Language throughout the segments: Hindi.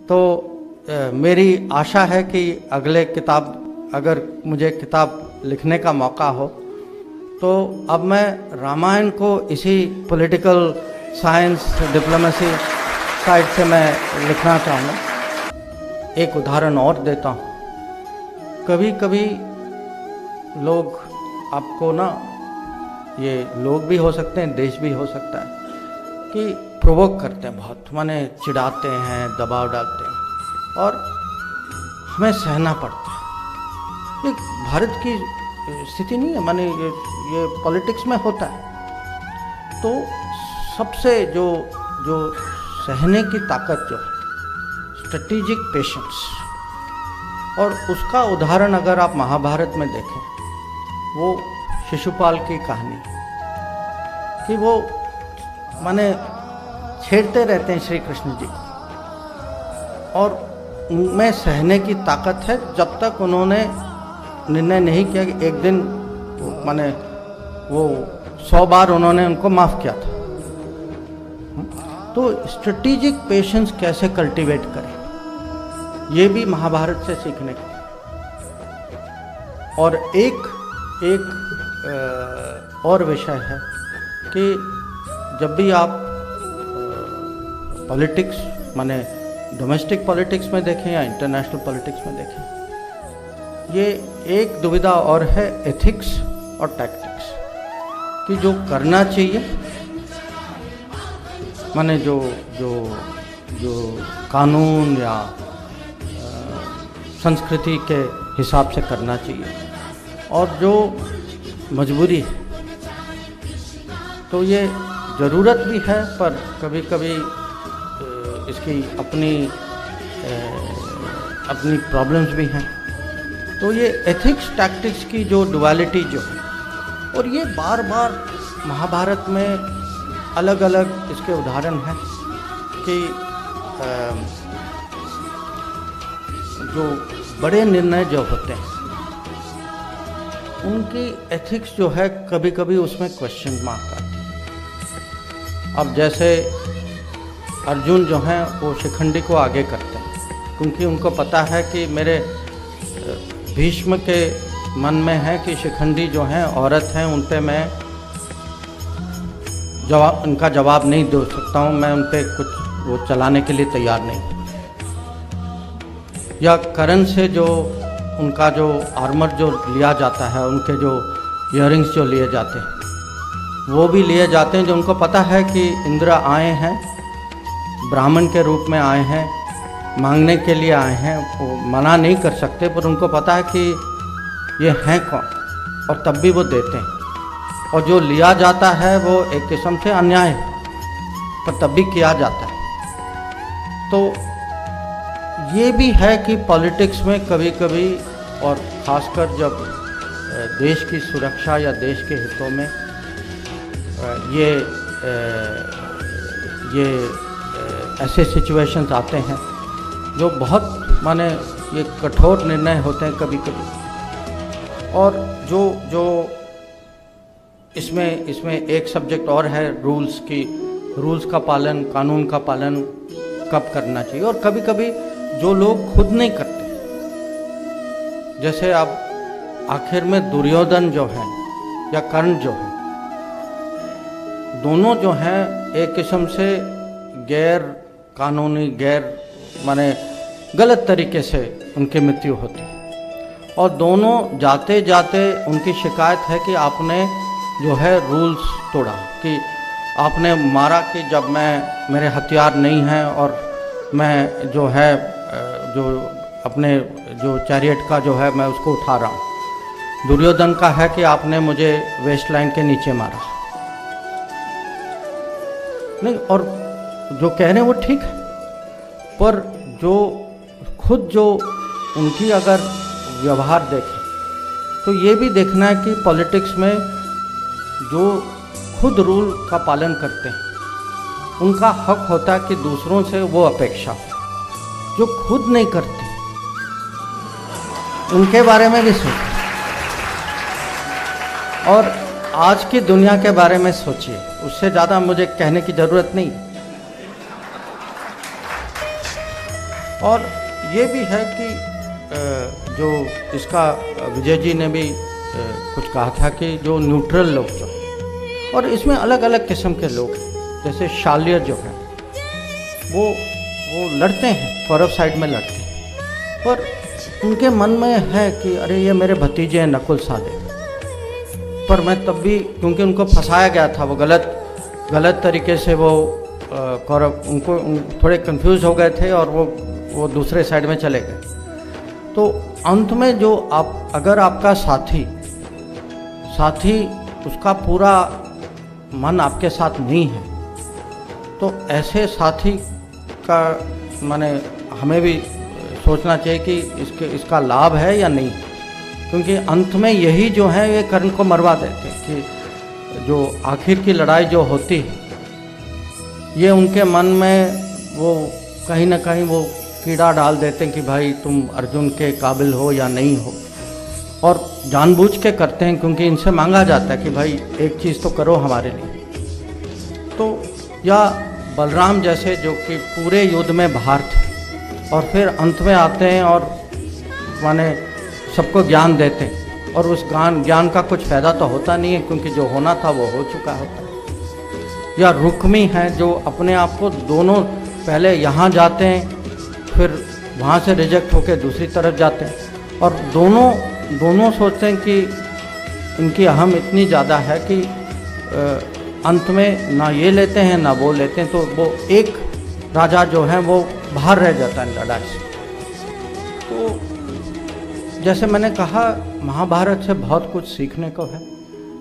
तो मेरी आशा है कि अगले किताब, अगर मुझे किताब लिखने का मौका हो तो अब मैं रामायण को इसी पॉलिटिकल साइंस डिप्लोमेसी साइड से मैं लिखना चाहूँगा। एक उदाहरण और देता हूँ। कभी कभी लोग आपको ना, ये लोग भी हो सकते हैं, देश भी हो सकता है, कि प्रोवोक करते हैं बहुत, माने चिढ़ाते हैं, दबाव डालते हैं और हमें सहना पड़ता है। ये भारत की स्थिति नहीं है, माने ये पॉलिटिक्स में होता है। तो सबसे जो सहने की ताकत जो है, स्ट्रेटेजिक पेशेंस, और उसका उदाहरण अगर आप महाभारत में देखें, वो शिशुपाल की कहानी कि वो माने छेड़ते रहते हैं श्री कृष्ण जी को, और उनमें सहने की ताकत है जब तक उन्होंने निर्णय नहीं किया कि एक दिन माने वो 100 बार उन्होंने उनको माफ़ किया था। तो स्ट्रेटेजिक पेशेंस कैसे कल्टीवेट करें, ये भी महाभारत से सीखने का। और एक और विषय है कि जब भी आप पॉलिटिक्स, माने डोमेस्टिक पॉलिटिक्स में देखें या इंटरनेशनल पॉलिटिक्स में देखें, ये एक दुविधा और है एथिक्स और टैक्टिक्स कि जो करना चाहिए, माने जो कानून या संस्कृति के हिसाब से करना चाहिए, और जो मजबूरी है। तो ये ज़रूरत भी है, पर कभी कभी इसकी अपनी प्रॉब्लम्स भी हैं। तो ये एथिक्स टैक्टिक्स की जो डुअलिटी जो है, और ये बार बार महाभारत में अलग अलग इसके उदाहरण हैं कि जो बड़े निर्णय जो होते हैं उनकी एथिक्स जो है कभी कभी उसमें क्वेश्चन मार्क आती है। अब जैसे अर्जुन जो हैं वो शिखंडी को आगे करते हैं, क्योंकि उनको पता है कि मेरे भीष्म के मन में है कि शिखंडी जो हैं औरत हैं, उन पे मैं उनका जवाब नहीं दे सकता हूँ, मैं उन पर कुछ वो चलाने के लिए तैयार नहीं। या करण से जो उनका जो आर्मर जो लिया जाता है, उनके जो इयररिंग्स जो लिए जाते हैं, वो भी लिए जाते हैं, जो उनको पता है कि इंद्र आए हैं, ब्राह्मण के रूप में आए हैं, मांगने के लिए आए हैं, वो मना नहीं कर सकते, पर उनको पता है कि ये हैं कौन, और तब भी वो देते हैं। और जो लिया जाता है वो एक किस्म से अन्याय है, पर तब भी किया जाता है। तो ये भी है कि पॉलिटिक्स में कभी कभी, और ख़ासकर जब देश की सुरक्षा या देश के हितों में ये ऐसे सिचुएशंस आते हैं जो बहुत माने ये कठोर निर्णय होते हैं कभी कभी। और जो इसमें एक सब्जेक्ट और है रूल्स की, रूल्स का पालन, कानून का पालन कब करना चाहिए। और कभी कभी जो लोग खुद नहीं करते, जैसे अब आखिर में दुर्योधन जो है या कर्ण जो है, दोनों जो हैं एक किस्म से गैर कानूनी, गैर माने गलत तरीके से उनकी मृत्यु होती है। और दोनों जाते जाते उनकी शिकायत है कि आपने जो है रूल्स तोड़ा, कि आपने मारा कि जब मेरे हथियार नहीं हैं और मैं जो है जो अपने जो चैरियट का जो है मैं उसको उठा रहा हूँ। दुर्योधन का है कि आपने मुझे वेस्ट लाइन के नीचे मारा। नहीं, और जो कह रहे हैं वो ठीक है, पर जो खुद जो उनकी अगर व्यवहार देखें तो ये भी देखना है कि पॉलिटिक्स में जो खुद रूल का पालन करते हैं उनका हक होता है कि दूसरों से वो अपेक्षा हो। जो खुद नहीं करते उनके बारे में भी सोचें, और आज की दुनिया के बारे में सोचिए। उससे ज़्यादा मुझे कहने की ज़रूरत नहीं। और ये भी है कि जो इसका विजय जी ने भी कुछ कहा था कि जो न्यूट्रल लोग जो हैं, और इसमें अलग अलग किस्म के लोग हैं, जैसे शाल्य जो है वो लड़ते हैं, कौरव साइड में लड़ते हैं, पर उनके मन में है कि अरे ये मेरे भतीजे हैं नकुल सहदेव, पर मैं तब भी, क्योंकि उनको फंसाया गया था, वो गलत तरीके से वो कौरव उनको थोड़े कंफ्यूज हो गए थे और वो दूसरे साइड में चले गए। तो अंत में जो अगर आपका साथी उसका पूरा मन आपके साथ नहीं है, तो ऐसे साथी का माने हमें भी सोचना चाहिए कि इसका लाभ है या नहीं, क्योंकि अंत में यही जो है ये कर्ण को मरवा देते हैं कि जो आखिर की लड़ाई जो होती है ये उनके मन में वो कहीं ना कहीं वो कीड़ा डाल देते हैं कि भाई तुम अर्जुन के काबिल हो या नहीं हो, और जानबूझ के करते हैं क्योंकि इनसे मांगा जाता है कि भाई एक चीज़ तो करो हमारे लिए। तो या बलराम जैसे जो कि पूरे युद्ध में बाहर थे और फिर अंत में आते हैं और माने सबको ज्ञान देते हैं, और उस ज्ञान का कुछ फ़ायदा तो होता नहीं है क्योंकि जो होना था वो हो चुका होता है। या रुक्मी हैं जो अपने आप को दोनों पहले यहाँ जाते हैं फिर वहाँ से रिजेक्ट होकर दूसरी तरफ जाते हैं, और दोनों सोचते हैं कि इनकी अहम इतनी ज़्यादा है कि अंत में ना ये लेते हैं ना वो लेते हैं, तो वो एक राजा जो है वो बाहर रह जाता है लड़ाई से। तो जैसे मैंने कहा महाभारत से बहुत कुछ सीखने को है।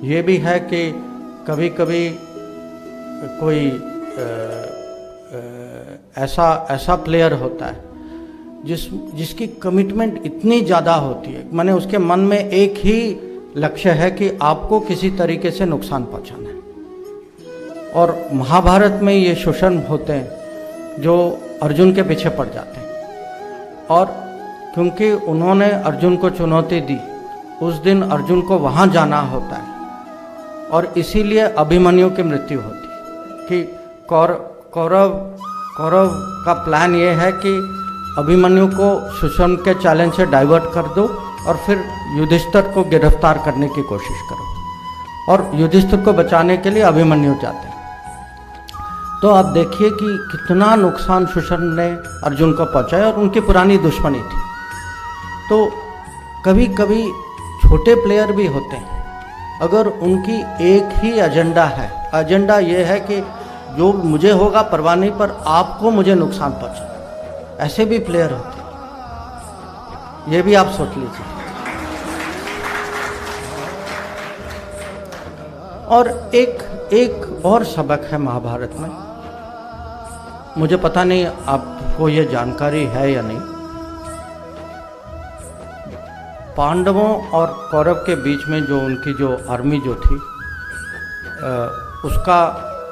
ये भी है कि कभी कभी कोई ऐसा प्लेयर होता है जिसकी कमिटमेंट इतनी ज़्यादा होती है, माने उसके मन में एक ही लक्ष्य है कि आपको किसी तरीके से नुकसान पहुंचाना है। और महाभारत में ये शोषण होते हैं जो अर्जुन के पीछे पड़ जाते हैं, और क्योंकि उन्होंने अर्जुन को चुनौती दी, उस दिन अर्जुन को वहाँ जाना होता है, और इसीलिए अभिमन्यु की मृत्यु होती है कि कौरव का प्लान ये है कि अभिमन्यु को सुषम के चैलेंज से डाइवर्ट कर दो और फिर युधिष्ठिर को गिरफ्तार करने की कोशिश करो, और युधिष्ठिर को बचाने के लिए अभिमन्यु जाते हैं। तो आप देखिए कि कितना नुकसान सुषम ने अर्जुन को पहुंचाया, और उनकी पुरानी दुश्मनी थी। तो कभी कभी छोटे प्लेयर भी होते हैं, अगर उनकी एक ही एजेंडा ये है कि जो मुझे होगा परवाह नहीं, पर आपको मुझे नुकसान पहुंचा, ऐसे भी प्लेयर होते हैं। ये भी आप सोच लीजिए। और एक और सबक है महाभारत में, मुझे पता नहीं आपको ये जानकारी है या नहीं। पांडवों और कौरव के बीच में जो उनकी जो आर्मी जो थी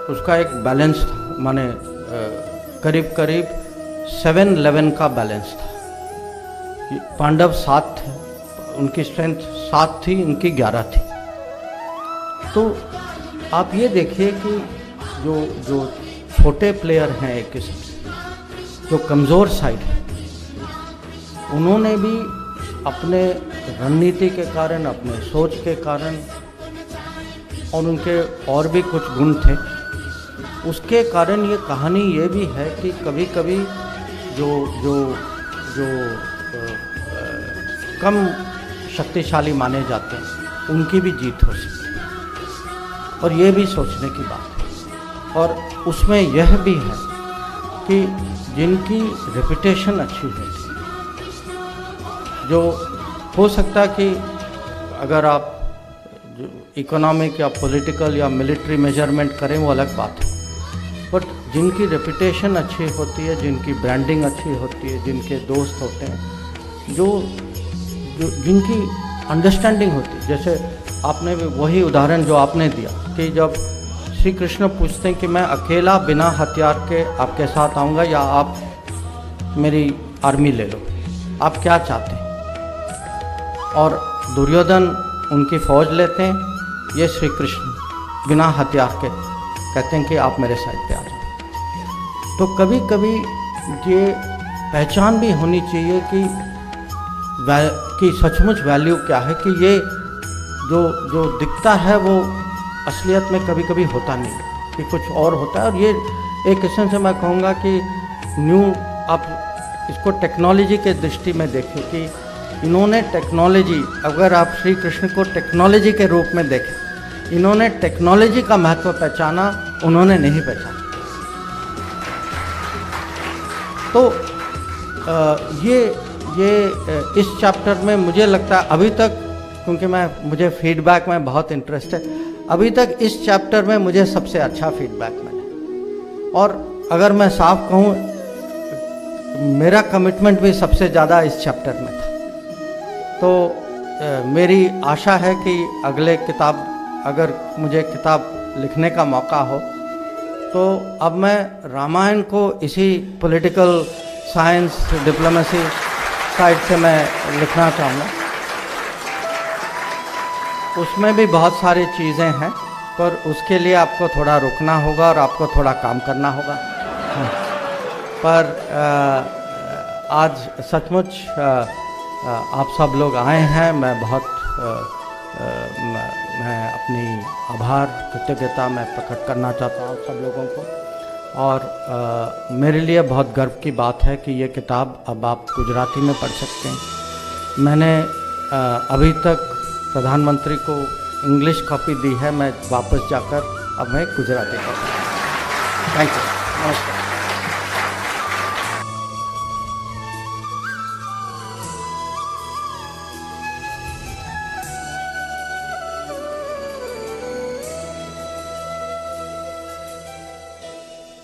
उसका एक बैलेंस था, माने करीब 7-11 का बैलेंस था। पांडव 7 थे, उनकी स्ट्रेंथ 7 थी, इनकी 11 थी। तो आप ये देखिए कि जो छोटे प्लेयर हैं एक किस्म से, जो कमज़ोर साइड है, उन्होंने भी अपने रणनीति के कारण, अपने सोच के कारण, और उनके और भी कुछ गुण थे, उसके कारण ये कहानी ये भी है कि कभी कभी जो कम शक्तिशाली माने जाते हैं उनकी भी जीत हो सकती है, और ये भी सोचने की बात है। और उसमें यह भी है कि जिनकी रेपुटेशन अच्छी होती है, जो हो सकता है कि अगर आप इकोनॉमिक या पॉलिटिकल या मिलिट्री मेजरमेंट करें वो अलग बात है, बट जिनकी रेपुटेशन अच्छी होती है, जिनकी ब्रांडिंग अच्छी होती है, जिनके दोस्त होते हैं, जो जिनकी अंडरस्टैंडिंग होती है, जैसे आपने भी वही उदाहरण जो आपने दिया कि जब श्री कृष्ण पूछते हैं कि मैं अकेला बिना हथियार के आपके साथ आऊँगा या आप मेरी आर्मी ले लो, आप क्या चाहते हैं? और दुर्योधन उनकी फौज लेते हैं, ये श्री कृष्ण बिना हथियार के कहते हैं कि आप मेरे साइड पे आ जाओ। तो कभी कभी ये पहचान भी होनी चाहिए कि सचमुच वैल्यू क्या है, कि ये जो दिखता है वो असलियत में कभी कभी होता नहीं, कि कुछ और होता है। और ये एक किस्म से मैं कहूँगा कि आप इसको टेक्नोलॉजी के दृष्टि में देखें कि इन्होंने टेक्नोलॉजी, अगर आप श्री कृष्ण को टेक्नोलॉजी के रूप में देखें, इन्होंने टेक्नोलॉजी का महत्व पहचाना, उन्होंने नहीं पहचाना। तो ये इस चैप्टर में मुझे लगता है अभी तक, क्योंकि मुझे फीडबैक में बहुत इंटरेस्ट है, अभी तक इस चैप्टर में मुझे सबसे अच्छा फीडबैक मिला। और अगर मैं साफ कहूँ, मेरा कमिटमेंट भी सबसे ज़्यादा इस चैप्टर में था। तो मेरी आशा है कि अगर मुझे किताब लिखने का मौका हो, तो अब मैं रामायण को इसी पॉलिटिकल साइंस डिप्लोमेसी साइड से मैं लिखना चाहूँगा। उसमें भी बहुत सारी चीज़ें हैं, पर उसके लिए आपको थोड़ा रुकना होगा और आपको थोड़ा काम करना होगा। पर आज सचमुच आप सब लोग आए हैं, मैं अपनी आभार कृतज्ञता मैं प्रकट करना चाहता हूँ सब लोगों को। और मेरे लिए बहुत गर्व की बात है कि ये किताब अब आप गुजराती में पढ़ सकते हैं। मैंने अभी तक प्रधानमंत्री को इंग्लिश कॉपी दी है, मैं वापस जाकर अब मैं गुजराती पढ़ूँगा। थैंक यू, नमस्कार।